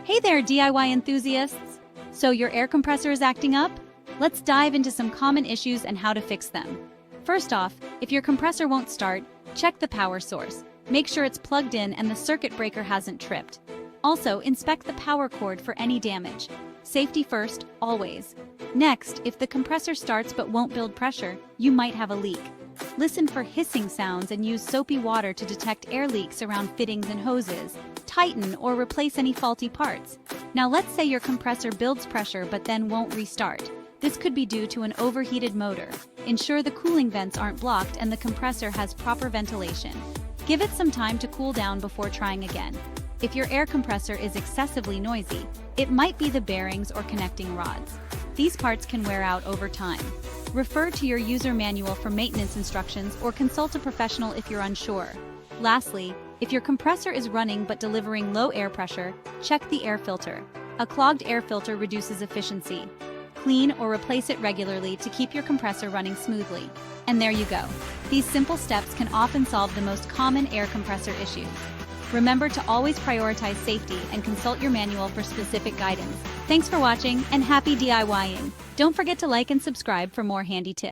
Hey there, DIY enthusiasts! So your air compressor is acting up? Let's dive into some common issues and how to fix them. First off, if your compressor won't start, check the power source. Make sure it's plugged in and the circuit breaker hasn't tripped. Also, inspect the power cord for any damage. Safety first, always. Next, if the compressor starts but won't build pressure, you might have a leak. Listen for hissing sounds and use soapy water to detect air leaks around fittings and hoses. Tighten or replace any faulty parts. Now let's say your compressor builds pressure but then won't restart. This could be due to an overheated motor. Ensure the cooling vents aren't blocked and the compressor has proper ventilation. Give it some time to cool down before trying again. If your air compressor is excessively noisy, it might be the bearings or connecting rods. These parts can wear out over time. Refer to your user manual for maintenance instructions or consult a professional if you're unsure. Lastly, if your compressor is running but delivering low air pressure, check the air filter. A clogged air filter reduces efficiency. Clean or replace it regularly to keep your compressor running smoothly. And there you go. These simple steps can often solve the most common air compressor issues. Remember to always prioritize safety and consult your manual for specific guidance. Thanks for watching and happy DIYing! Don't forget to like and subscribe for more handy tips.